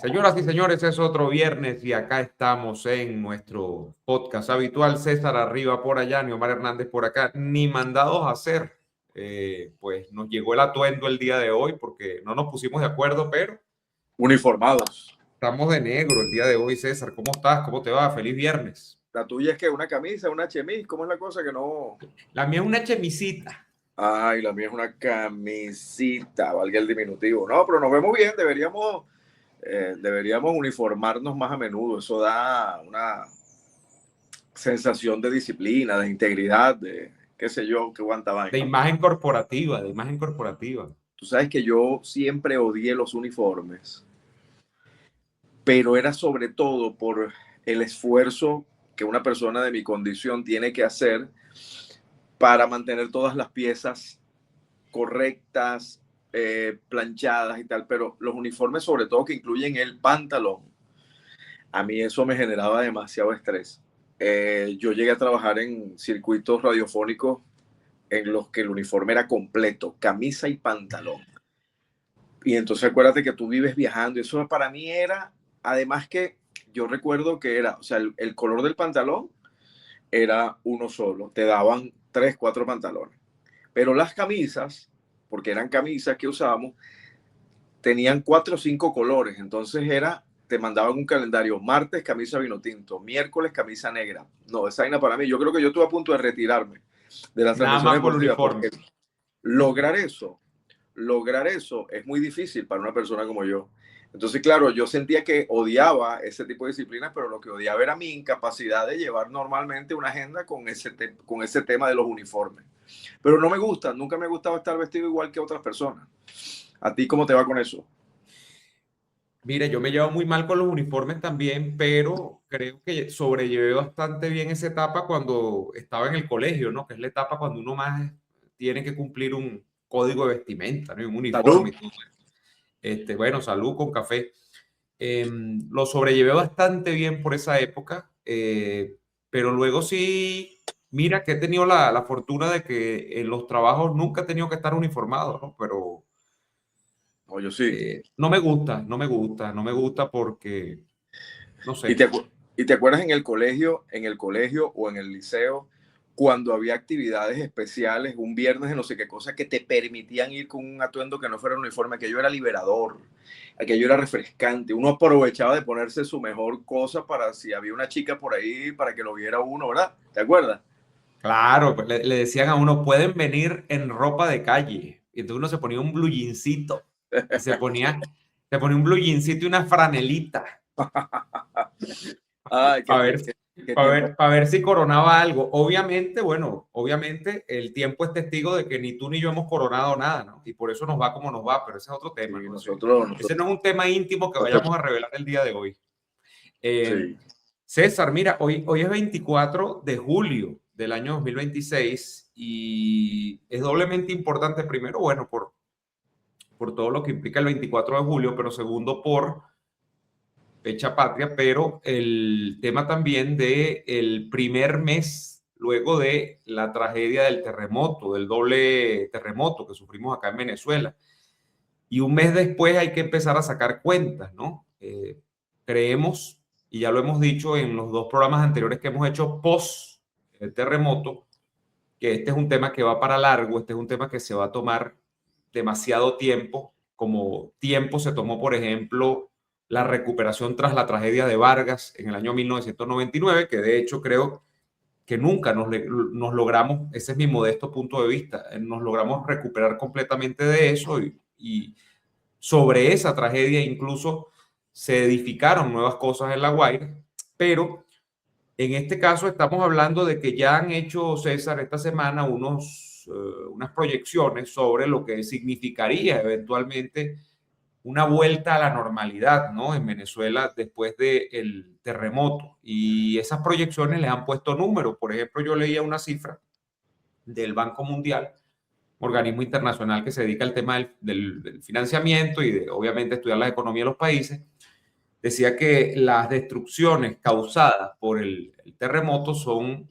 Señoras y señores, es otro viernes y acá estamos en nuestro podcast habitual. César arriba por allá, ni Omar Hernández por acá, ni mandados a hacer. Pues nos llegó el atuendo el día de hoy porque no nos pusimos de acuerdo, pero Uniformados. estamos de negro el día de hoy. César, ¿cómo estás? ¿Cómo te va? Feliz viernes. La tuya es que una camisa, una chemise, ¿cómo es la cosa que no? La mía es una chemisita. Ay, la mía es una camisita, valga el diminutivo. No, pero nos vemos bien, deberíamos uniformarnos más a menudo. Eso da una sensación de disciplina, de integridad, de qué sé yo, qué guanta De vaina. imagen corporativa, de imagen corporativa. Tú sabes que yo siempre odié los uniformes, pero era sobre todo por el esfuerzo que una persona de mi condición tiene que hacer para mantener todas las piezas correctas, planchadas y tal, pero los uniformes sobre todo que incluyen el pantalón, a mí eso me generaba demasiado estrés. Yo llegué a trabajar en circuitos radiofónicos en los que el uniforme era completo, camisa y pantalón. Y entonces acuérdate que tú vives viajando, y eso para mí era, además que yo recuerdo que era, o sea, el color del pantalón era uno solo, te daban 3, 4 pantalones. Pero las camisas, porque eran camisas que usábamos, tenían 4 o 5 colores. Entonces te mandaban un calendario, martes camisa vino tinto, miércoles camisa negra. No, esa vaina para mí, yo creo que yo estuve a punto de retirarme de las Nada transmisiones más por el deportivas, uniforme. porque lograr eso, lograr eso es muy difícil para una persona como yo. Entonces, claro, yo sentía que odiaba ese tipo de disciplinas, pero lo que odiaba era mi incapacidad de llevar normalmente una agenda con ese tema de los uniformes. Pero no me gusta, nunca me gustaba estar vestido igual que otras personas. ¿A ti cómo te va con eso? Mira, yo me llevo muy mal con los uniformes también, pero creo que sobrellevé bastante bien esa etapa cuando estaba en el colegio, ¿no? Que es la etapa cuando uno más tiene que cumplir un código de vestimenta, ¿no? Un uniforme Salud. y todo. Bueno, salud con café. Lo sobrellevé bastante bien por esa época, pero luego sí, mira que he tenido la fortuna de que en los trabajos nunca he tenido que estar uniformado, ¿no? Pero No, yo sí. no me gusta porque, no ¿Y sé. y te acuerdas en el colegio o en el liceo, cuando había actividades especiales, un viernes de no sé qué cosa, que te permitían ir con un atuendo que no fuera uniforme? Aquello era liberador, aquello era refrescante. Uno aprovechaba de ponerse su mejor cosa para si había una chica por ahí, para que lo viera uno, ¿verdad? ¿Te acuerdas? Claro, pues le decían a uno, pueden venir en ropa de calle. Y entonces uno se ponía un blue jeansito y se ponía un blue jeansito y una franelita Ay, para ver, qué tiempo. para ver si coronaba algo. Obviamente, bueno, obviamente el tiempo es testigo de que ni tú ni yo hemos coronado nada, ¿no? Y por eso nos va como nos va, pero ese es otro Sí, tema, ¿no? Ese nosotros, no es un tema íntimo que vayamos nosotros, a revelar el día de hoy. Eh, sí. César, mira, hoy es 24 de julio del año 2026 y es doblemente importante, primero, bueno, por todo lo que implica el 24 de julio, pero segundo, por fecha patria, pero el tema también de el primer mes luego de la tragedia del terremoto, del doble terremoto que sufrimos acá en Venezuela. Y un mes después hay que empezar a sacar cuentas, ¿no? Creemos, y ya lo hemos dicho en los dos programas anteriores que hemos hecho post el terremoto, que este es un tema que va para largo, este es un tema que se va a tomar demasiado tiempo, como tiempo se tomó, por ejemplo, la recuperación tras la tragedia de Vargas en el año 1999, que de hecho creo que nunca nos logramos, ese es mi modesto punto de vista, nos logramos recuperar completamente de eso y sobre esa tragedia incluso se edificaron nuevas cosas en La Guaira, pero en este caso estamos hablando de que ya han hecho, César, esta semana unas proyecciones sobre lo que significaría eventualmente una vuelta a la normalidad, ¿no? En Venezuela después del terremoto. Y esas proyecciones les han puesto números. Por ejemplo, yo leía una cifra del Banco Mundial, organismo internacional que se dedica al tema del financiamiento y de, obviamente, estudiar la economía de los países, decía que las destrucciones causadas por el terremoto son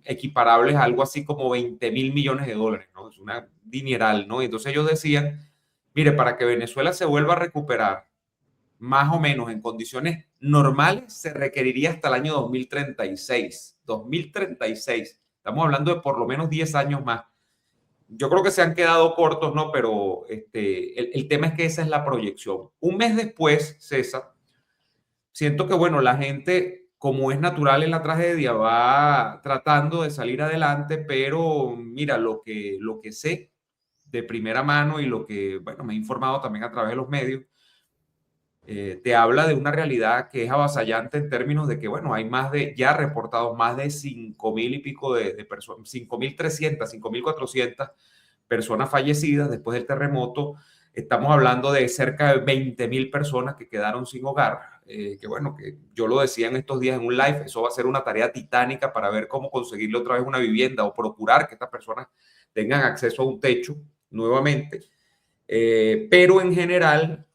equiparables a algo así como 20.000 millones de dólares, ¿no? Es una dineral, ¿no? Y entonces ellos decían, mire, para que Venezuela se vuelva a recuperar, más o menos en condiciones normales se requeriría hasta el año 2036. 2036. Estamos hablando de por lo menos 10 años más. Yo creo que se han quedado cortos, ¿no? Pero el tema es que esa es la proyección. Un mes después, César, siento que, bueno, la gente, como es natural en la tragedia, va tratando de salir adelante, pero mira, lo que sé de primera mano y lo que, bueno, me he informado también a través de los medios, te habla de una realidad que es avasallante en términos de que, bueno, hay más de, ya reportados más de 5.000 y pico de personas, 5.300, 5.400 personas fallecidas después del terremoto. Estamos hablando de cerca de 20.000 personas que quedaron sin hogar. Que bueno, que yo lo decía en estos días en un live, eso va a ser una tarea titánica para ver cómo conseguirle otra vez una vivienda o procurar que estas personas tengan acceso a un techo nuevamente. Pero en general,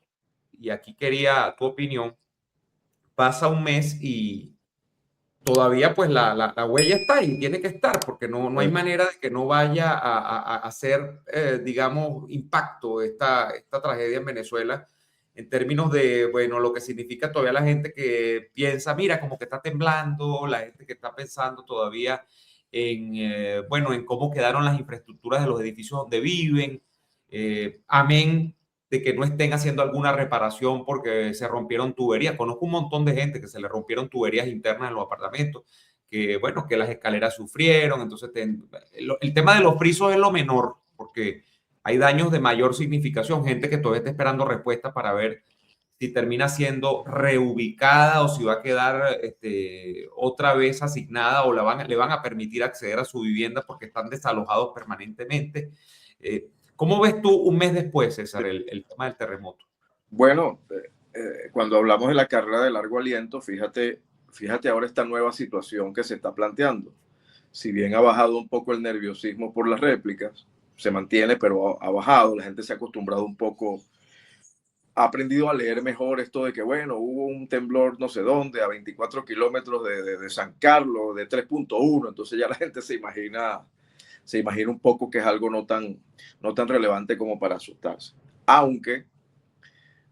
y aquí quería tu opinión, pasa un mes y todavía pues la huella está y tiene que estar porque no hay manera de que no vaya a hacer, digamos, impacto esta tragedia en Venezuela en términos de, bueno, lo que significa todavía la gente que piensa, mira, como que está temblando, la gente que está pensando todavía en, bueno, en cómo quedaron las infraestructuras de los edificios donde viven, amén de que no estén haciendo alguna reparación porque se rompieron tuberías. Conozco un montón de gente que se le rompieron tuberías internas en los apartamentos, que bueno, que las escaleras sufrieron. Entonces, el tema de los frisos es lo menor, porque hay daños de mayor significación, gente que todavía está esperando respuestas para ver si termina siendo reubicada o si va a quedar otra vez asignada o le van a permitir acceder a su vivienda porque están desalojados permanentemente. ¿Cómo ves tú un mes después, César, el tema del terremoto? Bueno, cuando hablamos de la carrera de largo aliento, fíjate ahora esta nueva situación que se está planteando. Si bien ha bajado un poco el nerviosismo por las réplicas, se mantiene, pero ha bajado, la gente se ha acostumbrado un poco, ha aprendido a leer mejor esto de que, bueno, hubo un temblor no sé dónde, a 24 kilómetros de San Carlos, de 3.1, entonces ya la gente se imagina un poco que es algo no tan relevante como para asustarse. Aunque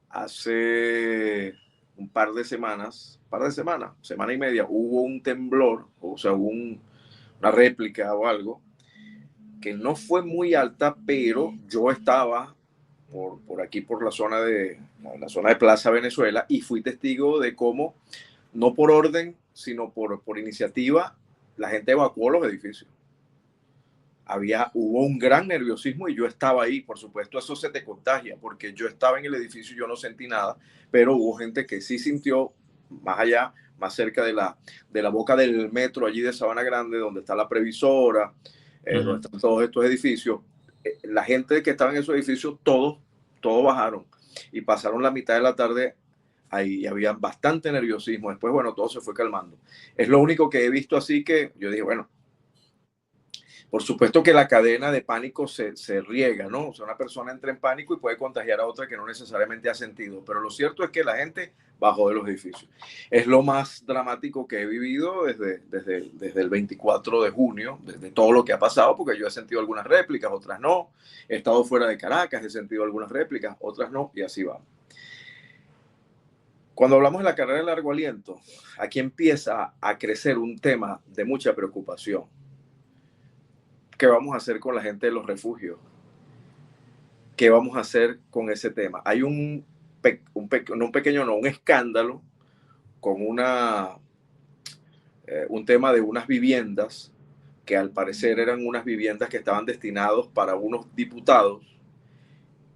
hace un par de semanas, semana y media, hubo un temblor, o sea, hubo una réplica o algo, que no fue muy alta, pero yo estaba por aquí, por la zona de Plaza Venezuela, y fui testigo de cómo, no por orden, sino por iniciativa, la gente evacuó los edificios. Hubo un gran nerviosismo y yo estaba ahí. Por supuesto, eso se te contagia porque yo estaba en el edificio y yo no sentí nada, pero hubo gente que sí sintió más allá, más cerca de la boca del metro allí de Sabana Grande, donde está la previsora, donde están todos estos edificios. La gente que estaba en esos edificios, todos bajaron y pasaron la mitad de la tarde ahí, había bastante nerviosismo. Después, bueno, todo se fue calmando. Es lo único que he visto, así que yo dije, bueno, por supuesto que la cadena de pánico se riega, ¿no? O sea, una persona entra en pánico y puede contagiar a otra que no necesariamente ha sentido. Pero lo cierto es que la gente bajó de los edificios. Es lo más dramático que he vivido desde el 24 de junio, desde todo lo que ha pasado, porque yo he sentido algunas réplicas, otras no. He estado fuera de Caracas, he sentido algunas réplicas, otras no, y así va. Cuando hablamos de la carrera de largo aliento, aquí empieza a crecer un tema de mucha preocupación. ¿Qué vamos a hacer con la gente de los refugios? ¿Qué vamos a hacer con ese tema? Hay un escándalo con un tema de unas viviendas que al parecer eran unas viviendas que estaban destinados para unos diputados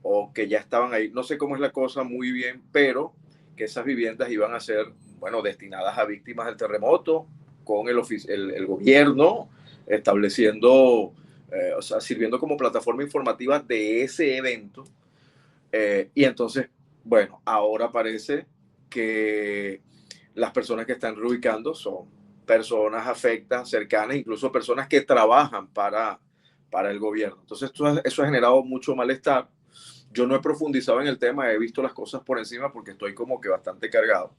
o que ya estaban ahí. No sé cómo es la cosa muy bien, pero que esas viviendas iban a ser, bueno, destinadas a víctimas del terremoto, con el gobierno estableciendo, o sea, sirviendo como plataforma informativa de ese evento. Y entonces, bueno, ahora parece que las personas que están reubicando son personas afectas, cercanas, incluso personas que trabajan para el gobierno. Entonces, eso ha generado mucho malestar. Yo no he profundizado en el tema, he visto las cosas por encima porque estoy como que bastante cargado.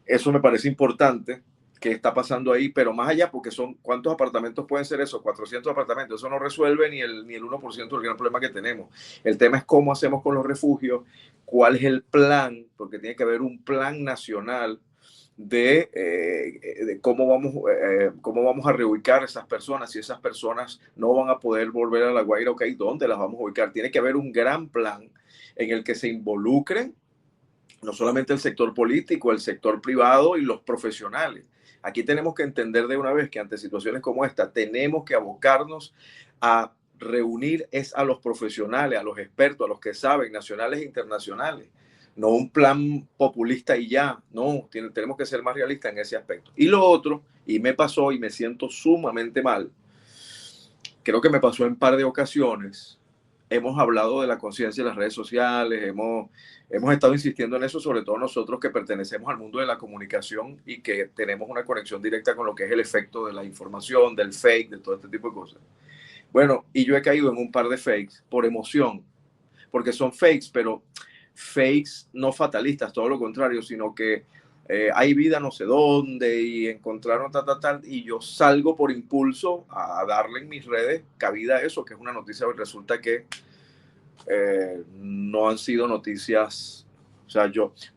Eso me parece importante que está pasando ahí, pero más allá, porque ¿cuántos apartamentos pueden ser eso? 400 apartamentos. Eso no resuelve ni el 1% del gran problema que tenemos. El tema es cómo hacemos con los refugios, cuál es el plan, porque tiene que haber un plan nacional de cómo vamos a reubicar a esas personas. Si esas personas no van a poder volver a La Guaira, ok, ¿dónde las vamos a ubicar? Tiene que haber un gran plan en el que se involucren no solamente el sector político, el sector privado y los profesionales. Aquí tenemos que entender de una vez que ante situaciones como esta tenemos que abocarnos a reunir a los profesionales, a los expertos, a los que saben, nacionales e internacionales. No un plan populista y ya, no, tenemos que ser más realistas en ese aspecto. Y lo otro, y me pasó y me siento sumamente mal, creo que me pasó en un par de ocasiones, hemos hablado de la conciencia de las redes sociales, hemos estado insistiendo en eso, sobre todo nosotros que pertenecemos al mundo de la comunicación y que tenemos una conexión directa con lo que es el efecto de la información, del fake, de todo este tipo de cosas. Bueno, y yo he caído en un par de fakes por emoción, porque son fakes, pero fakes no fatalistas, todo lo contrario, sino que hay vida no sé dónde y encontraron tal, y yo salgo por impulso a darle en mis redes cabida a eso, que es una noticia, resulta que no han sido noticias, o sea,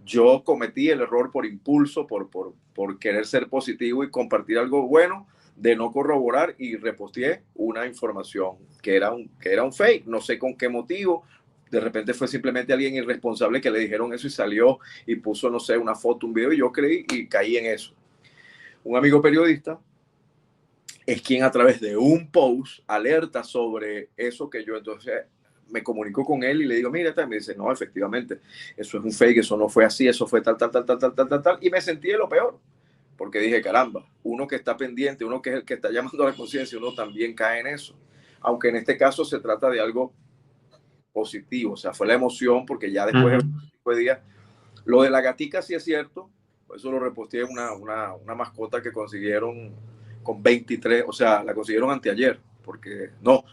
yo cometí el error por impulso, por querer ser positivo y compartir algo bueno, de no corroborar, y reposteé una información que era un fake, no sé con qué motivo. De repente fue simplemente alguien irresponsable que le dijeron eso y salió y puso, no sé, una foto, un video, y yo creí y caí en eso. Un amigo periodista es quien a través de un post alerta sobre eso que yo entonces me comunico con él y le digo, mira, me dice, no, efectivamente, eso es un fake, eso no fue así, eso fue tal, y me sentí de lo peor, porque dije, caramba, uno que está pendiente, uno que es el que está llamando a la conciencia, uno también cae en eso, aunque en este caso se trata de algo positivo, o sea, fue la emoción, porque ya después de 25 días, lo de la gatica sí es cierto, eso lo reposteé, una mascota que consiguieron con 23, o sea, la consiguieron anteayer, porque no,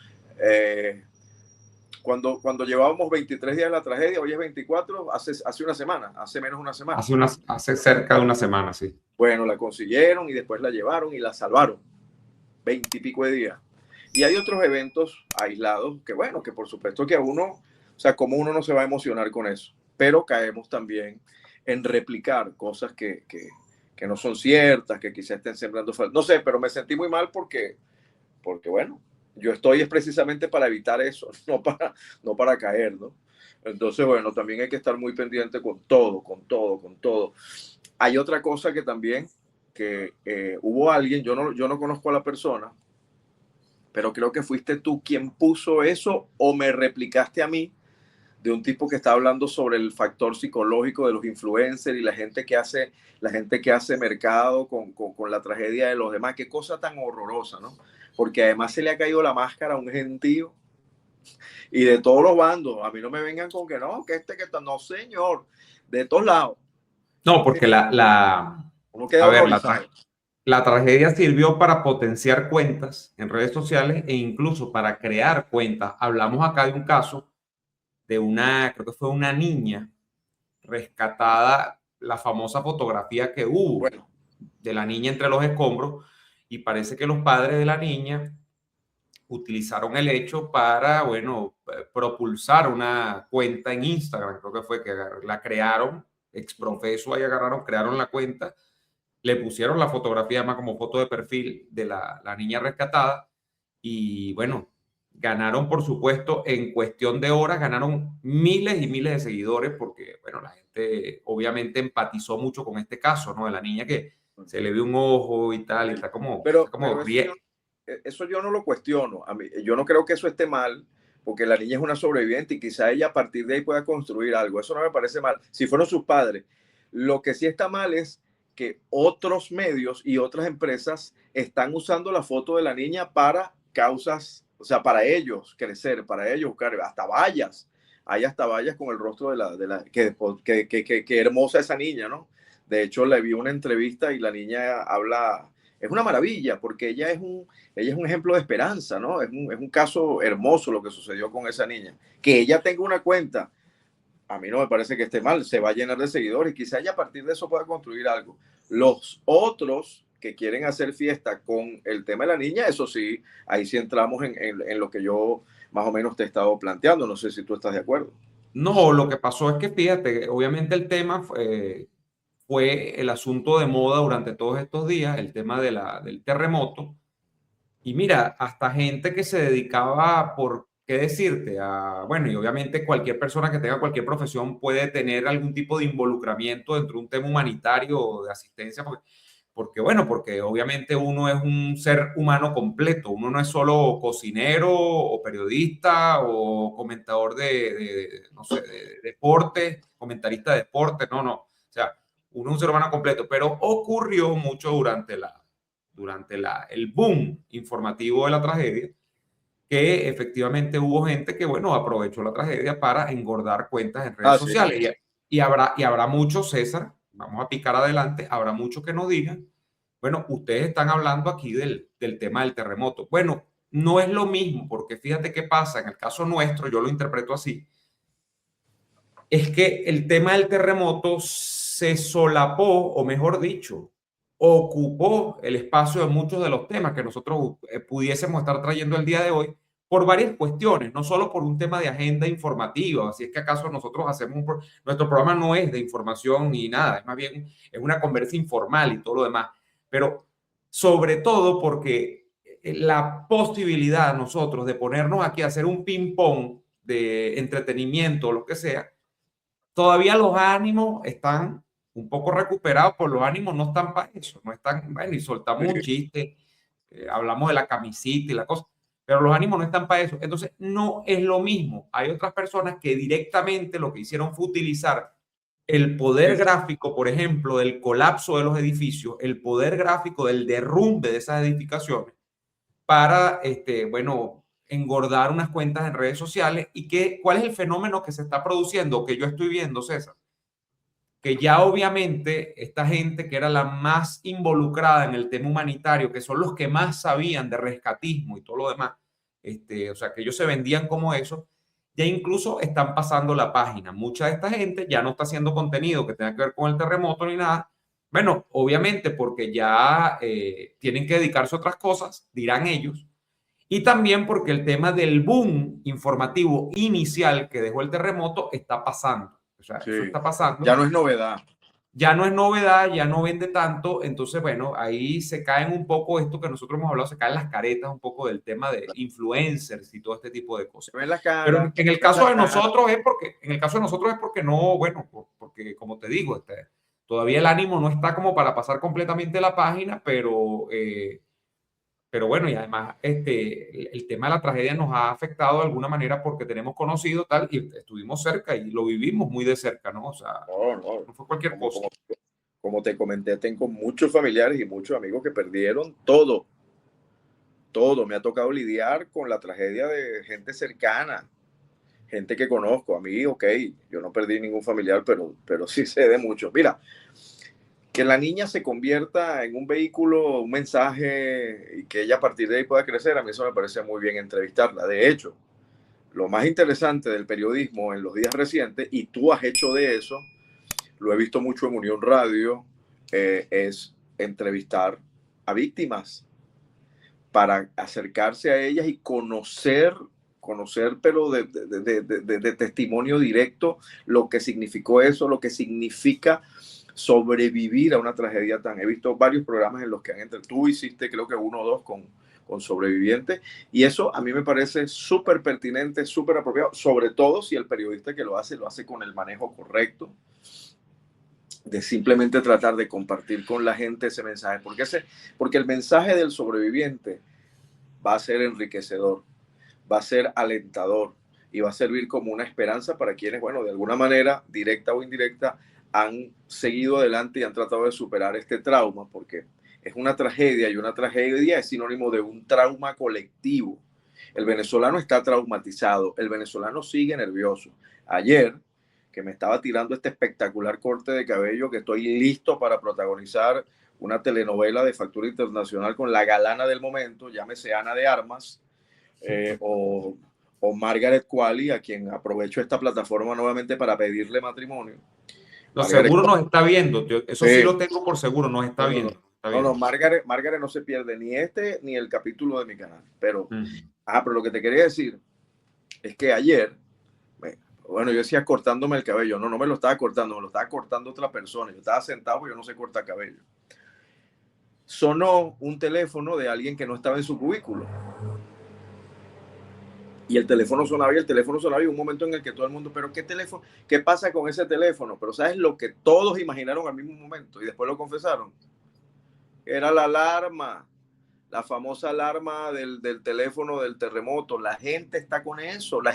cuando llevábamos 23 días de la tragedia, hoy es 24, hace una semana, hace menos de una semana. Hace cerca de una semana, sí. Bueno, la consiguieron y después la llevaron y la salvaron, 20 y pico de días. Y hay otros eventos aislados que, bueno, que por supuesto que a uno, o sea, como uno no se va a emocionar con eso, pero caemos también en replicar cosas que no son ciertas, que quizás estén sembrando falta. No sé, pero me sentí muy mal porque bueno, yo estoy es precisamente para evitar eso, no para caer, ¿no? Entonces, bueno, también hay que estar muy pendiente con todo. Hay otra cosa que también, que hubo alguien, yo no conozco a la persona, pero creo que fuiste tú quien puso eso o me replicaste a mí, de un tipo que está hablando sobre el factor psicológico de los influencers y la gente que hace mercado con la tragedia de los demás. Qué cosa tan horrorosa, ¿no? Porque además se le ha caído la máscara a un gentío y de todos los bandos. A mí no me vengan con que no, que está, no señor, de todos lados. No, porque Uno queda a ver, horrorizado. la tragedia sirvió para potenciar cuentas en redes sociales e incluso para crear cuentas. Hablamos acá de un caso de creo que fue una niña rescatada, la famosa fotografía que hubo Bueno, de la niña entre los escombros, y parece que los padres de la niña utilizaron el hecho para, bueno, propulsar una cuenta en Instagram, creo que fue que la crearon, exprofeso, ahí crearon la cuenta, le pusieron la fotografía más como foto de perfil de la niña rescatada, y bueno, ganaron, por supuesto, en cuestión de horas, ganaron miles y miles de seguidores, porque, bueno, la gente obviamente empatizó mucho con este caso, ¿no? De la niña que se le ve un ojo y tal, y está como pero bien. eso yo no lo cuestiono. Yo no creo que eso esté mal, porque la niña es una sobreviviente y quizá ella a partir de ahí pueda construir algo. Eso no me parece mal. Si fueron sus padres. Lo que sí está mal es que otros medios y otras empresas están usando la foto de la niña para causas, o sea, para ellos crecer, para ellos buscar hasta vallas. Hay hasta vallas con el rostro que hermosa esa niña, ¿no? De hecho, le vi una entrevista y la niña habla, es una maravilla, porque ella es un ejemplo de esperanza, ¿no? Es un caso hermoso lo que sucedió con esa niña. Que ella tenga una cuenta, a mí no me parece que esté mal, se va a llenar de seguidores y quizá ella a partir de eso pueda construir algo. Los otros que quieren hacer fiesta con el tema de la niña, eso sí, ahí sí entramos en lo que yo más o menos te he estado planteando, no sé si tú estás de acuerdo. No, lo que pasó es que, fíjate, obviamente el tema fue el asunto de moda durante todos estos días, el tema del terremoto. Y mira, hasta gente que se dedicaba, por qué decirte, bueno, y obviamente cualquier persona que tenga cualquier profesión puede tener algún tipo de involucramiento dentro de un tema humanitario o de asistencia, bueno, porque obviamente uno es un ser humano completo, uno no es solo cocinero o periodista o comentador no sé, de deporte, comentarista de deporte, no, no, o sea, uno es un ser humano completo, pero ocurrió mucho durante el boom informativo de la tragedia, que efectivamente hubo gente que, bueno, aprovechó la tragedia para engordar cuentas en redes Ah, sí. sociales. Y habrá muchos, César, vamos a picar adelante, habrá muchos que nos digan, bueno, ustedes están hablando aquí del tema del terremoto. Bueno, no es lo mismo, porque fíjate qué pasa, en el caso nuestro, yo lo interpreto así, es que el tema del terremoto se solapó, o mejor dicho, ocupó el espacio de muchos de los temas que nosotros pudiésemos estar trayendo el día de hoy por varias cuestiones, no solo por un tema de agenda informativa, así es que acaso nosotros hacemos nuestro programa no es de información ni nada, es más bien es una conversa informal y todo lo demás, pero sobre todo porque la posibilidad nosotros de ponernos aquí a hacer un ping pong de entretenimiento o lo que sea, todavía los ánimos están un poco recuperados, por los ánimos no están para eso, no están, bueno, y soltamos un chiste, hablamos de la camisita y la cosa, pero los ánimos no están para eso. Entonces, no es lo mismo. Hay otras personas que directamente lo que hicieron fue utilizar el poder gráfico, por ejemplo, del colapso de los edificios, el poder gráfico del derrumbe de esas edificaciones, para, bueno, engordar unas cuentas en redes sociales. ¿Cuál es el fenómeno que se está produciendo, que yo estoy viendo, César? Que ya obviamente esta gente que era la más involucrada en el tema humanitario, que son los que más sabían de rescatismo y todo lo demás, o sea, que ellos se vendían como eso, ya incluso están pasando la página. Mucha de esta gente ya no está haciendo contenido que tenga que ver con el terremoto ni nada. Bueno, obviamente porque ya tienen que dedicarse a otras cosas, dirán ellos, y también porque el tema del boom informativo inicial que dejó el terremoto está pasando. O sea, eso Sí. está pasando. Ya no es novedad. Ya no es novedad, ya no vende tanto. Entonces, bueno, ahí se caen un poco esto que nosotros hemos hablado, se caen las caretas un poco del tema de influencers y todo este tipo de cosas. Se ven la Pero cara, en el ven caso la de cara. nosotros es porque no, bueno, porque como te digo, todavía el ánimo no está como para pasar completamente la página, pero bueno, y además el tema de la tragedia nos ha afectado de alguna manera porque tenemos conocido tal y estuvimos cerca y lo vivimos muy de cerca, ¿no? O sea, No, no. no fue cualquier Como, cosa. como, como te comenté, tengo muchos familiares y muchos amigos que perdieron todo. Todo. Me ha tocado lidiar con la tragedia de gente cercana, gente que conozco. A mí, ok, yo no perdí ningún familiar, pero sí sé de muchos. Mira, que la niña se convierta en un vehículo, un mensaje y que ella a partir de ahí pueda crecer, a mí eso me parece muy bien entrevistarla. De hecho, lo más interesante del periodismo en los días recientes, y tú has hecho de eso, lo he visto mucho en Unión Radio, es entrevistar a víctimas para acercarse a ellas y conocer pero de testimonio directo, lo que significó eso, lo que significa sobrevivir a una tragedia tan. He visto varios programas en los que tú hiciste, creo que uno o dos con sobrevivientes, y eso a mí me parece súper pertinente, súper apropiado, sobre todo si el periodista que lo hace con el manejo correcto, de simplemente tratar de compartir con la gente ese mensaje, porque el mensaje del sobreviviente va a ser enriquecedor, va a ser alentador y va a servir como una esperanza para quienes, bueno, de alguna manera, directa o indirecta, han seguido adelante y han tratado de superar este trauma, porque es una tragedia y una tragedia es sinónimo de un trauma colectivo. El venezolano está traumatizado, el venezolano sigue nervioso. Ayer, que me estaba tirando este espectacular corte de cabello, que estoy listo para protagonizar una telenovela de factura internacional con la galana del momento, llámese Ana de Armas, o Margaret Qualley, a quien aprovecho esta plataforma nuevamente para pedirle matrimonio. Lo Margaret seguro nos Qualley, está viendo, eso sí sí. lo tengo por seguro, nos está No, no, no. viendo, está No, no, viendo. Margaret no se pierde ni este ni el capítulo de mi canal. Pero, Uh -huh. pero lo que te quería decir es que ayer, Bueno, yo decía cortándome el cabello. No, no me lo estaba cortando, me lo estaba cortando otra persona. Yo estaba sentado porque yo no sé cortar cabello. Sonó un teléfono de alguien que no estaba en su cubículo. Y el teléfono sonaba y el teléfono sonaba y un momento en el que todo el mundo, pero ¿qué teléfono? ¿Qué pasa con ese teléfono? Pero ¿sabes lo que todos imaginaron al mismo momento? Y después lo confesaron. Era la alarma, la famosa alarma del teléfono del terremoto. La gente está con eso. La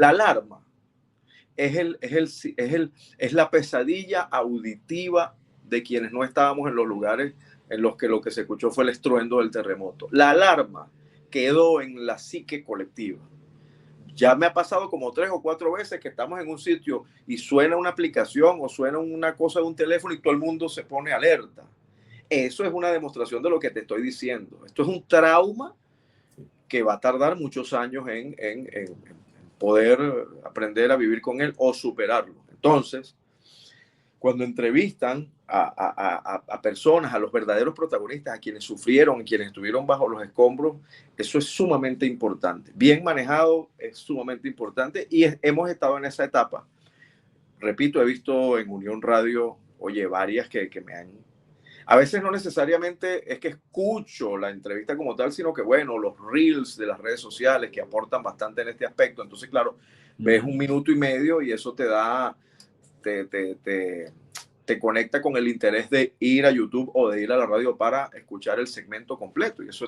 alarma es la pesadilla auditiva de quienes no estábamos en los lugares en los que lo que se escuchó fue el estruendo del terremoto. La alarma quedó en la psique colectiva. Ya me ha pasado como 3 o 4 veces que estamos en un sitio y suena una aplicación o suena una cosa de un teléfono y todo el mundo se pone alerta. Eso es una demostración de lo que te estoy diciendo. Esto es un trauma que va a tardar muchos años en poder aprender a vivir con él o superarlo. Entonces, cuando entrevistan a personas, a los verdaderos protagonistas, a quienes sufrieron, a quienes estuvieron bajo los escombros, eso es sumamente importante. Bien manejado es sumamente importante y hemos estado en esa etapa. Repito, he visto en Unión Radio, oye, varias que me han... A veces no necesariamente es que escucho la entrevista como tal, sino que, bueno, los reels de las redes sociales que aportan bastante en este aspecto. Entonces, claro, ves 1 minuto y medio y eso te da... te conecta con el interés de ir a YouTube o de ir a la radio para escuchar el segmento completo y eso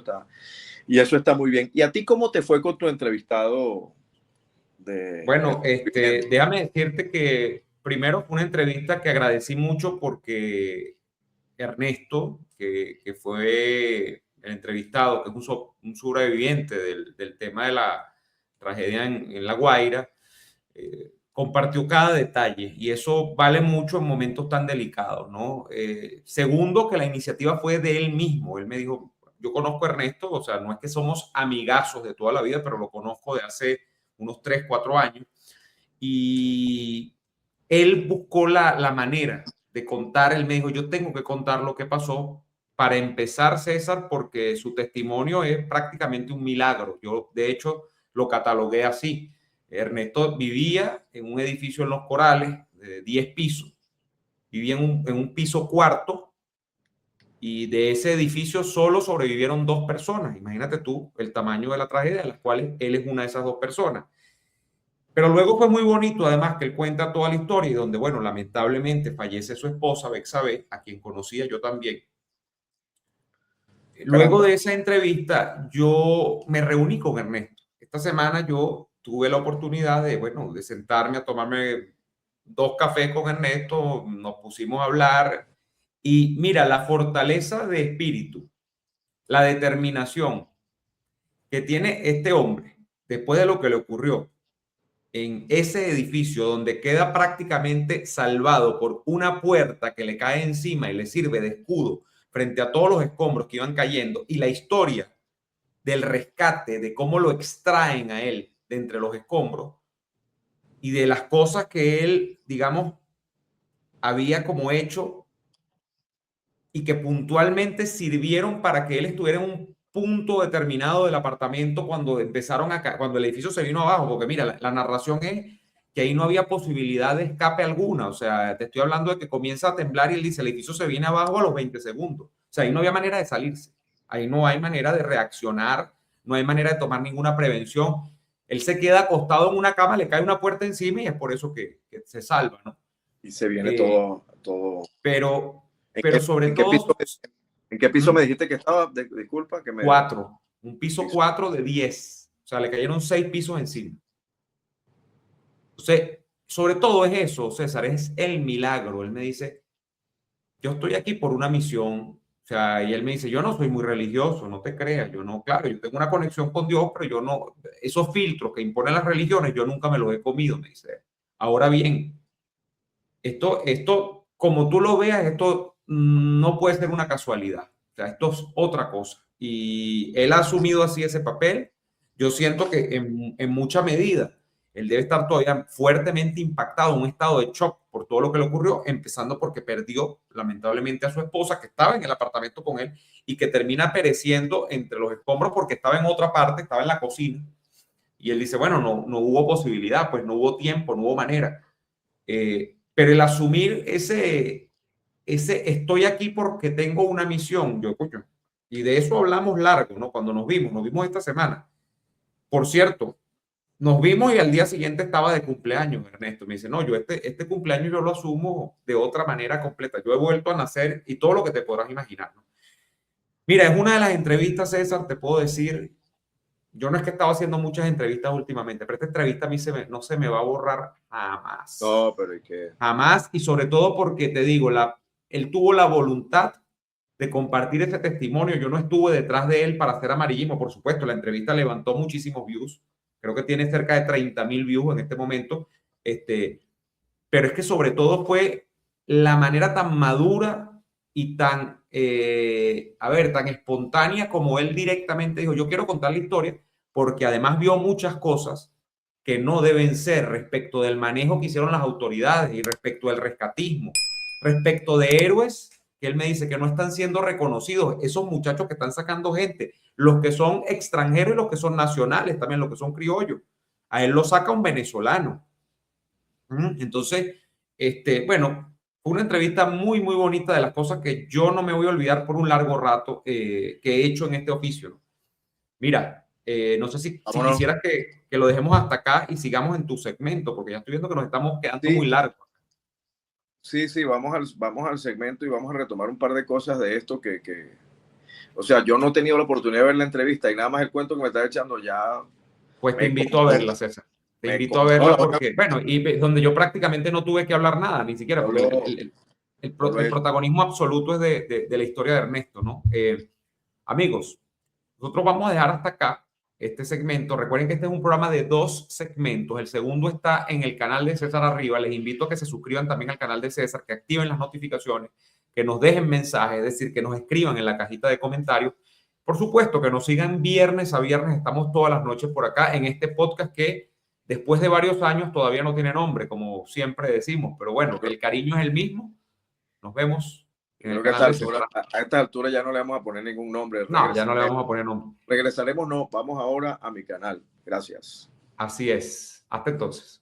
está muy bien. ¿Y a ti cómo te fue con tu entrevistado Bueno, déjame decirte que primero fue una entrevista que agradecí mucho porque Ernesto, que fue el entrevistado, que es un sobreviviente del tema de la tragedia en La Guaira, compartió cada detalle y eso vale mucho en momentos tan delicados, ¿no? Segundo, que la iniciativa fue de él mismo. Él me dijo, yo conozco a Ernesto, o sea, no es que somos amigazos de toda la vida, pero lo conozco de hace unos 3, 4 años. Y él buscó la manera de contar. Él me dijo, yo tengo que contar lo que pasó para empezar, César, porque su testimonio es prácticamente un milagro. Yo, de hecho, lo catalogué así. Ernesto vivía en un edificio en Los Corales de 10 pisos. Vivía en un piso cuarto y de ese edificio solo sobrevivieron 2 personas. Imagínate tú el tamaño de la tragedia, de las cuales él es una de esas 2 personas. Pero luego fue muy bonito, además, que él cuenta toda la historia y donde, bueno, lamentablemente fallece su esposa, Bexabe, a quien conocía yo también. Luego Caramba. de esa entrevista, yo me reuní con Ernesto. Esta semana yo tuve la oportunidad de, bueno, de sentarme a tomarme 2 cafés con Ernesto, nos pusimos a hablar y mira, la fortaleza de espíritu, la determinación que tiene este hombre después de lo que le ocurrió en ese edificio donde queda prácticamente salvado por una puerta que le cae encima y le sirve de escudo frente a todos los escombros que iban cayendo, y la historia del rescate, de cómo lo extraen a él de entre los escombros y de las cosas que él, digamos, había como hecho y que puntualmente sirvieron para que él estuviera en un punto determinado del apartamento cuando empezaron a cuando el edificio se vino abajo, porque mira, la narración es que ahí no había posibilidad de escape alguna, o sea, te estoy hablando de que comienza a temblar y él dice, el edificio se viene abajo a los 20 segundos, o sea, ahí no había manera de salirse, ahí no hay manera de reaccionar, no hay manera de tomar ninguna prevención, él se queda acostado en una cama, le cae una puerta encima y es por eso que se salva, ¿no? Y se viene Eh, todo. pero, ¿En pero qué, sobre en qué piso, todo... en qué piso me ¿Mm? dijiste que estaba? Disculpa, que me... 4, un piso 4 de 10. O sea, le cayeron 6 pisos encima. Entonces, sobre todo es eso, César, es el milagro. Él me dice, yo estoy aquí por una misión. O sea, y él me dice, yo no soy muy religioso, no te creas. Yo no, claro, yo tengo una conexión con Dios, pero yo no, esos filtros que imponen las religiones, yo nunca me los he comido, me dice. Ahora bien, como tú lo veas, esto no puede ser una casualidad. O sea, esto es otra cosa. Y él ha asumido así ese papel. Yo siento que en mucha medida él debe estar todavía fuertemente impactado, en un estado de shock por todo lo que le ocurrió, empezando porque perdió lamentablemente a su esposa que estaba en el apartamento con él y que termina pereciendo entre los escombros porque estaba en otra parte, estaba en la cocina. Y él dice, bueno, no hubo posibilidad, pues no hubo tiempo, no hubo manera. Pero el asumir ese estoy aquí porque tengo una misión, yo, coño, y de eso hablamos largo, ¿no? Cuando nos vimos esta semana. Por cierto, nos vimos y al día siguiente estaba de cumpleaños, Ernesto. Me dice, no, yo este cumpleaños yo lo asumo de otra manera completa. Yo he vuelto a nacer y todo lo que te podrás imaginar, ¿no? Mira, es una de las entrevistas, César, te puedo decir, yo no es que estaba haciendo muchas entrevistas últimamente, pero esta entrevista a mí no se me va a borrar jamás. No, pero ¿y qué? Jamás, y sobre todo porque te digo, él tuvo la voluntad de compartir ese testimonio. Yo no estuve detrás de él para hacer amarillismo, por supuesto. La entrevista levantó muchísimos views. Creo que tiene cerca de 30,000 views en este momento. Pero es que sobre todo fue la manera tan madura y tan, tan espontánea como él directamente dijo, yo quiero contar la historia, porque además vio muchas cosas que no deben ser respecto del manejo que hicieron las autoridades y respecto del rescatismo, respecto de héroes que él me dice que no están siendo reconocidos, esos muchachos que están sacando gente, los que son extranjeros y los que son nacionales, también los que son criollos. A él lo saca un venezolano. Entonces, bueno, fue una entrevista muy, muy bonita, de las cosas que yo no me voy a olvidar por un largo rato que he hecho en este oficio, ¿no? Mira, no sé si quisieras que lo dejemos hasta acá y sigamos en tu segmento, porque ya estoy viendo que nos estamos quedando muy largos. Sí, vamos al segmento y vamos a retomar un par de cosas de esto o sea, yo no he tenido la oportunidad de ver la entrevista y nada más el cuento que me está echando ya. Pues te invito a verla, César. Te invito a verla porque, bueno, y donde yo prácticamente no tuve que hablar nada, ni siquiera, porque el protagonismo absoluto es de la historia de Ernesto, ¿no? Amigos, nosotros vamos a dejar hasta acá este segmento. Recuerden que este es un programa de 2 segmentos. El segundo está en el canal de César arriba. Les invito a que se suscriban también al canal de César, que activen las notificaciones, que nos dejen mensajes, es decir, que nos escriban en la cajita de comentarios. Por supuesto, que nos sigan viernes a viernes. Estamos todas las noches por acá en este podcast que después de varios años todavía no tiene nombre, como siempre decimos. Pero bueno, el cariño es el mismo. Nos vemos. Creo que a esta altura ya no le vamos a poner ningún nombre. No, ya no le vamos a poner nombre. Regresaremos, no. Vamos ahora a mi canal. Gracias. Así es. Hasta entonces.